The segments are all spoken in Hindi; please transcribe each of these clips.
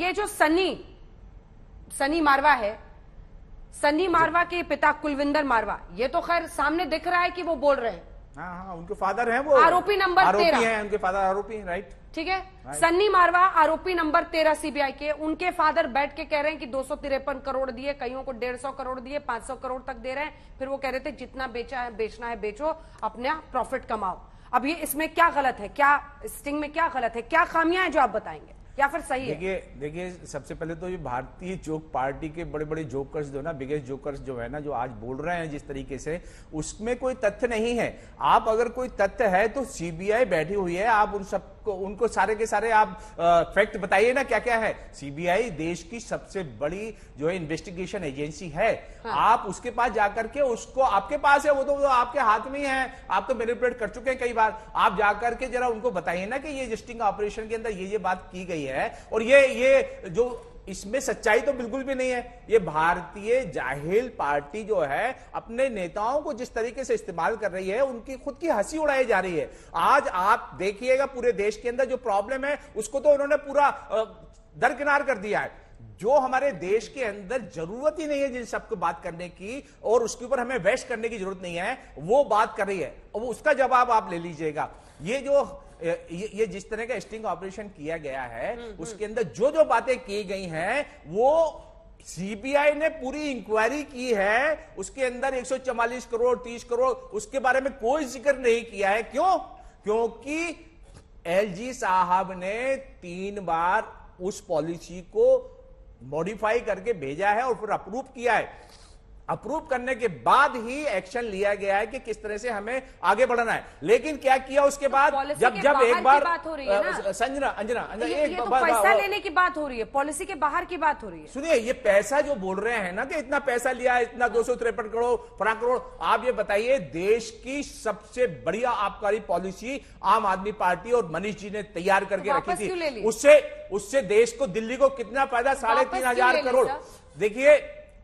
ये जो सनी मारवा है, सनी मारवा के पिता कुलविंदर मारवा, ये तो खैर सामने दिख रहा है कि वो बोल रहे हैं। हाँ, उनके फादर हैं, वो आरोपी नंबर 13 हैं, उनके फादर आरोपी हैं, राइट। ठीक है, सन्नी मारवा आरोपी नंबर 13 सीबीआई के। उनके फादर बैठ के कह रहे हैं कि 253 करोड़ दिए, कईयों को 150 करोड़ दिए, 500 करोड़ तक दे रहे हैं। फिर वो कह रहे थे जितना बेचना है बेचो, अपना प्रॉफिट कमाओ। अब ये इसमें क्या गलत है, क्या स्टिंग में क्या गलत है, क्या खामियां हैं जो आप बताएंगे, या फिर सही है? देखिए सबसे पहले तो ये भारतीय जोक पार्टी के बड़े बड़े जोकर्स जो ना, बिगेस्ट जोकर्स जो है ना, जो आज बोल रहे हैं जिस तरीके से, उसमें कोई तथ्य नहीं है। आप अगर कोई तथ्य है तो सीबीआई बैठी हुई है, आप उनको सारे के सारे आप फैक्ट बताइए ना, क्या क्या है। सीबीआई देश की सबसे बड़ी जो है इन्वेस्टिगेशन एजेंसी है। हाँ। आप उसके पास जाकर के, उसको आपके पास है, वो तो आपके हाथ में ही है, आप तो मैनिपुलेट कर चुके हैं कई बार। आप जाकर के जरा उनको बताइए ना कि ये स्टिंग ऑपरेशन के अंदर ये बात की गई है, और ये जो इसमें सच्चाई तो बिल्कुल भी नहीं है। ये भारतीय जाहिल पार्टी जो है अपने नेताओं को जिस तरीके से इस्तेमाल कर रही है, उनकी खुद की हंसी उड़ाई जा रही है। आज आप देखिएगा पूरे देश के अंदर जो प्रॉब्लम है उसको तो उन्होंने पूरा दरकिनार कर दिया है। जो हमारे देश के अंदर जरूरत ही नहीं है जिन सबको बात करने की, और उसके ऊपर हमें वैश करने की जरूरत नहीं है, वो बात कर रही है, और उसका जवाब आप ले लीजिएगा। ये जिस तरह का स्टिंग ऑपरेशन किया गया है, उसके अंदर जो बातें की गई हैं, वो सीबीआई ने पूरी इंक्वायरी की है। उसके अंदर 144 करोड़ 30 करोड़ उसके बारे में कोई जिक्र नहीं किया है। क्यों? क्योंकि एलजी साहब ने 3 बार उस पॉलिसी को मॉडिफाई करके भेजा है और फिर अप्रूव किया है। अप्रूव करने के बाद ही एक्शन लिया गया है कि किस तरह से हमें आगे बढ़ना है। लेकिन क्या किया उसके बाद, जब एक बार अंजना ये तो पैसा लेने की बात हो रही है, पॉलिसी के बाहर की बात हो रही है। सुनिए, ये पैसा जो बोल रहे हैं ना कि इतना पैसा लिया, इतना 253 करोड़ 50 करोड़, आप ये बताइए, देश की सबसे बढ़िया आबकारी पॉलिसी आम आदमी पार्टी और मनीष जी ने तैयार करके रखी थी। उससे देश को, दिल्ली को कितना फायदा? 3,500 करोड़। देखिए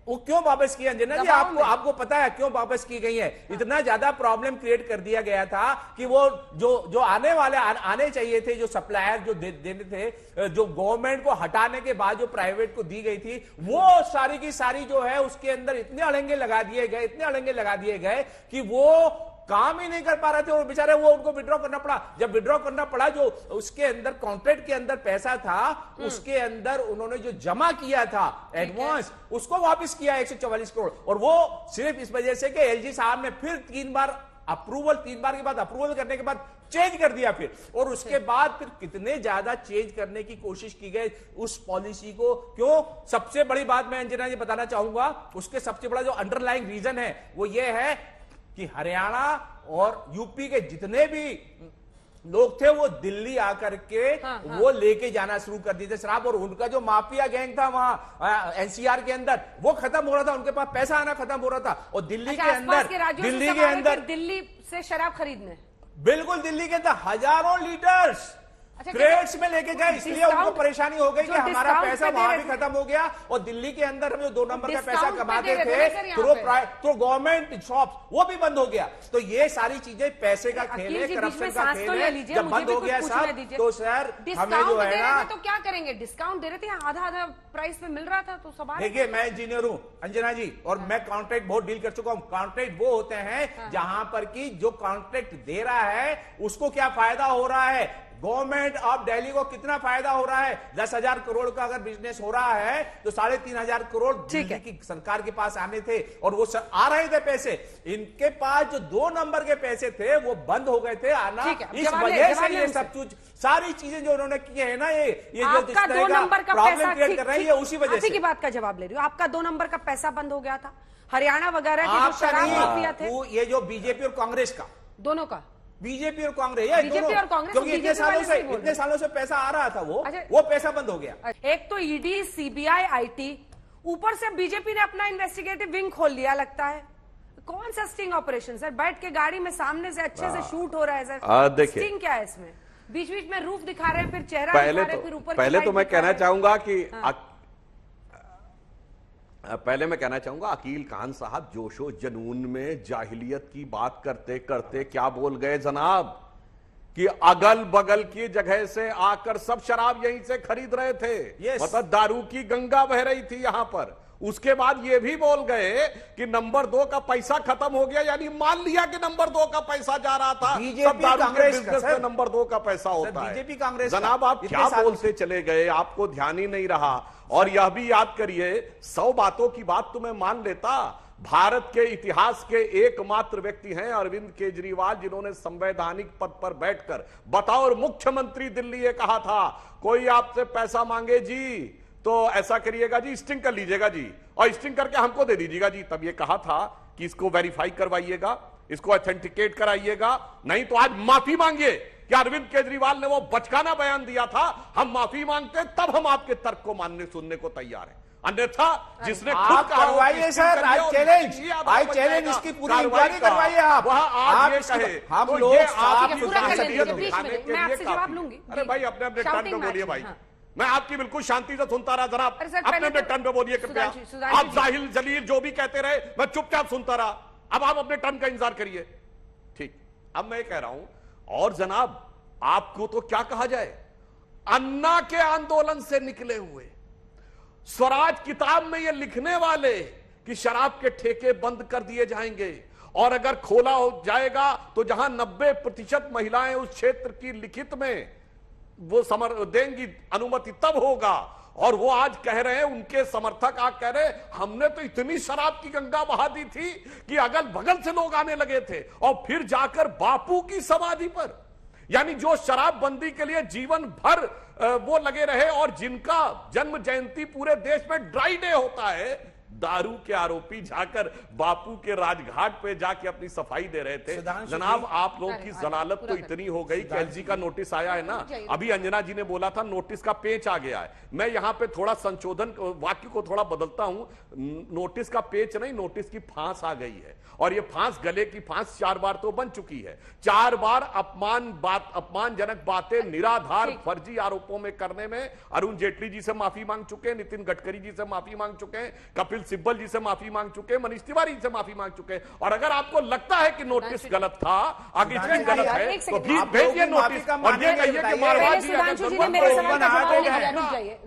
वो क्यों वापस की अंजना जी? आपको पता है क्यों वापस की गई है? इतना ज्यादा प्रॉब्लम क्रिएट कर दिया गया था कि वो जो आने चाहिए थे, जो सप्लायर जो देने थे, जो गवर्नमेंट को हटाने के बाद जो प्राइवेट को दी गई थी, वो सारी की सारी जो है उसके अंदर इतने अड़ंगे लगा दिए गए कि वो काम ही नहीं कर पा रहे थे, और बेचारे वो उनको विड्रॉ करना पड़ा। जब विड्रॉ करना पड़ा, जो उसके अंदर कॉन्ट्रैक्ट के अंदर पैसा था, उसके अंदर उन्होंने जो जमा किया था एडवांस, उसको वापस किया 144 करोड़। और वो सिर्फ इस वजह से कि एलजी साहब ने फिर 3 बार के बाद अप्रूवल करने के बाद चेंज कर दिया फिर, और उसके बाद फिर कितने ज्यादा चेंज करने की कोशिश की गई उस पॉलिसी को। क्यों? सबसे बड़ी बात मैं अंजना जी बताना चाहूंगा, उसके सबसे बड़ा जो अंडरलाइंग रीजन है वो ये है कि हरियाणा और यूपी के जितने भी लोग थे वो दिल्ली आकर के वो लेके जाना शुरू कर दिए थे शराब, और उनका जो माफिया गैंग था वहां एनसीआर के अंदर, वो खत्म हो रहा था, उनके पास पैसा आना खत्म हो रहा था। और दिल्ली के अंदर दिल्ली से शराब खरीदने, बिल्कुल दिल्ली के अंदर हजारों लीटर्स क्रेट्स में लेके गए, इसलिए उनको परेशानी हो गई कि हमारा पैसा वहां भी खत्म हो गया, और दिल्ली के अंदर हम जो 2 नंबर का पैसा कमाते थे तो गवर्नमेंट शॉप वो भी बंद हो गया। तो ये सारी चीजें पैसे का खेल है, करप्शन का खेल है। जब बंद हो गया सब, तो सर हमें जो है ना, तो क्या करेंगे? डिस्काउंट दे रहे थे, आधा प्राइस में मिल रहा था, तो सवाल। देखिए, मैं इंजीनियर हूं अंजना जी, और मैं कॉन्ट्रैक्ट बहुत डील कर चुका हूं। कॉन्ट्रैक्ट वो होते हैं जहां पर की जो कॉन्ट्रैक्ट दे रहा है उसको क्या फायदा हो रहा है, गवर्नमेंट ऑफ दिल्ली को कितना फायदा हो रहा है। 10,000 करोड़ का अगर बिजनेस हो रहा है तो 3,500 करोड़ दिल्ली की सरकार के पास आने थे, और वो आ रहे थे पैसे। इनके पास जो 2 नंबर के पैसे थे वो बंद हो गए थे आना, इस वजह से ये सब कुछ सारी चीजें जो उन्होंने की है ना, ये जो जिस तरह का प्रॉब्लम क्रिएट कर रही है, उसी वजह से। की बात का जवाब ले रही हूँ, आपका 2 नंबर का पैसा बंद हो गया था, हरियाणा वगैरह के जो शराब माफिया थे, ये जो बीजेपी और कांग्रेस का, दोनों का, बीजेपी और कांग्रेस, क्योंकि इतने सालों से पैसा आ रहा था, वो पैसा बंद हो गया। एक तो ईडी, सीबीआई, आईटी, ऊपर से बीजेपी ने अपना इन्वेस्टिगेटिव विंग खोल लिया लगता है। कौन सा स्टिंग ऑपरेशन सर? बैठ के गाड़ी में सामने से अच्छे से शूट हो रहा है सर, स्टिंग क्या है इसमें? बीच बीच में रूफ दिखा रहे हैं, फिर चेहरा दिखा रहे हैं, फिर ऊपर। पहले तो मैं कहना चाहूंगा अकील खान साहब जोशो जनून में जाहिलियत की बात करते करते क्या बोल गए जनाब। कि अगल बगल की जगह से आकर सब शराब यहीं से खरीद रहे थे। Yes. मतलब दारू की गंगा बह रही थी यहां पर। उसके बाद ये भी बोल गए कि नंबर 2 का पैसा खत्म हो गया, यानी मान लिया कि नंबर 2 का पैसा जा रहा था। बीजेपी सब दारू के कांग्रेस बिजनेस का, में सर। नंबर 2 का पैसा होता है। बीजेपी कांग्रेस जनाब आप क्या बोलते चले गए, आपको ध्यान ही नहीं रहा। और यह भी याद करिए, 100 बातों की बात तो मैं मान लेता, भारत के इतिहास के एकमात्र व्यक्ति हैं अरविंद केजरीवाल, जिन्होंने संवैधानिक पद पर बैठकर बतौर मुख्यमंत्री दिल्ली ये कहा था, कोई आपसे पैसा मांगे जी तो ऐसा करिएगा जी, स्टिंग कर लीजिएगा जी, और स्टिंग करके हमको दे दीजिएगा जी। तब ये कहा था कि इसको वेरीफाई करवाइएगा, इसको ऑथेंटिकेट कराइएगा, नहीं तो आज माफी मांगिए कि अरविंद केजरीवाल ने वो बचकाना बयान दिया था, हम माफी मांगते तब हम आपके तर्क को मानने सुनने को तैयार हैं। अन्यथा जिसने खुद आप करवाइए सर, आई चैलेंज इसकी पूरी इंक्वायरी करवाइए आप। आज ये कहे हम तो लोग ये आप ठीक है, पूरा कर लीजिए, बीच में मैं आपसे जवाब लूंगी। अरे भाई अपने अपने टर्न पे बोलिए भाई, हाँ। मैं आपकी बिल्कुल शांति से सुनता रहा। जरा अरे सर, अपने पहले अपने तो टर्न पे बोलिए कृपया। सुधांशु आप जी। जाहिल जलील जो भी कहते रहे मैं चुपचाप सुनता रहा, अब आप अपने टर्न का इंतजार करिए। ठीक, अब मैं कह रहा हूं, और जनाब आपको तो क्या कहा जाए, अन्ना के आंदोलन से निकले हुए, स्वराज किताब में ये लिखने वाले कि शराब के ठेके बंद कर दिए जाएंगे, और अगर खोला हो जाएगा तो जहां 90% महिलाएं उस क्षेत्र की लिखित में वो देंगी अनुमति तब होगा। और वो आज कह रहे हैं, उनके समर्थक आज कह रहे हैं, हमने तो इतनी शराब की गंगा बहा दी थी कि अगल बगल से लोग आने लगे थे। और फिर जाकर बापू की समाधि पर, यानी जो शराबबंदी के लिए जीवन भर वो लगे रहे और जिनका जन्म जयंती पूरे देश में ड्राई डे होता है, दारू के आरोपी जाकर बापू के राजघाट पे जाके अपनी सफाई दे रहे थे। जनाब आप लोगों की जलालत तो इतनी हो गई कि एलजी का नोटिस आया है ना, अभी अंजना जी ने बोला था नोटिस का पेच आ गया है। मैं यहां पे थोड़ा संशोधन वाक्य को थोड़ा बदलता हूं, नोटिस का पेच नहीं, नोटिस की फांस आ गई है। और ये फांस, गले की फांस 4 बार तो बन चुकी है। 4 बार अपमानजनक बातें निराधार फर्जी आरोपों में करने में अरुण जेटली जी से माफी मांग चुके हैं, नितिन गडकरी जी से माफी मांग चुके हैं, कपिल सिब्बल जी से माफी मांग चुके हैं, मनीष तिवारी जी से माफी मांग चुके हैं। और अगर आपको लगता है कि नोटिस गलत था, अगर इसमें गलत है तो भी भेजिए नोटिस और ये कहिए कि मारवाड़ जी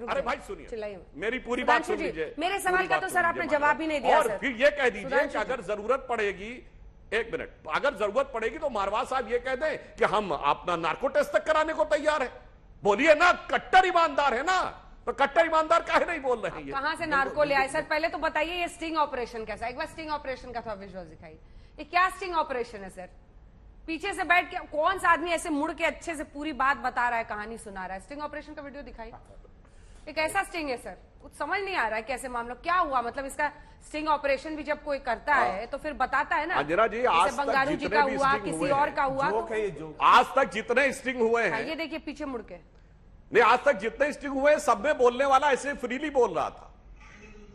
अरे भाई सुनिए, मेरी पूरी बात सुन लीजिए। मेरे सवाल का तो सर आपने जवाब ही नहीं दिया। और फिर ये कह दीजिए कि अगर जरूरत पड़ेगी, एक मिनट, अगर जरूरत पड़ेगी तो मारवाड़ साहब ये कह दें कि हम अपना नार्को टेस्ट तक कराने को तैयार है। बोलिए ना, कट्टर ईमानदार है ना, तो कट्टर ईमानदार काहे नहीं बोल रहे हैं? कहां से नार्को ले आए सर? पहले तो बताइए ये स्टिंग ऑपरेशन कैसा, एक बार स्टिंग ऑपरेशन का थोड़ा विजुअल दिखाइए। ये क्या स्टिंग ऑपरेशन है सर? पीछे से बैठ के कौन सा आदमी ऐसे मुड़ के अच्छे से पूरी बात बता रहा है, कहानी सुना रहा है? स्टिंग ऑपरेशन का वीडियो दिखाइए। एक ऐसा स्टिंग है सर, कुछ समझ नहीं आ रहा है कैसे मामला क्या हुआ। मतलब इसका स्टिंग ऑपरेशन भी जब कोई करता है तो फिर बताता है ना। अंजना जी, आज तक बंगारू जी का हुआ, किसी और का हुआ, आज तक जितने स्टिंग हुए हैं, ये देखिए पीछे मुड़ के, नहीं आज तक जितने स्टिंग हुए हैं सब में बोलने वाला ऐसे फ्रीली बोल रहा था।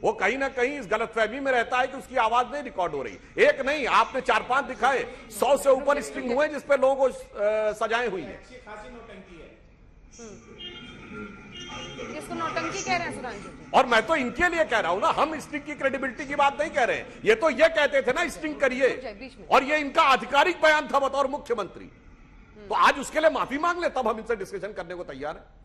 वो कहीं ना कहीं इस गलतफहमी में रहता है कि उसकी आवाज नहीं रिकॉर्ड हो रही। एक नहीं, आपने 4-5 दिखाए, 100 से ऊपर स्टिंग हुए जिसपे लोगों को सजाएं हुई है। इसको नौटंकी कह रहे हैं सुधांशु जी। और मैं तो इनके लिए कह रहा हूं ना, हम स्टिंग की क्रेडिबिलिटी की बात नहीं कह रहे हैं। ये तो ये कहते थे ना स्टिंग करिए, और ये इनका आधिकारिक बयान था बतौर मुख्यमंत्री। तो आज उसके लिए माफी मांग ले, तब हम इनसे डिस्कशन करने को तैयार हैं।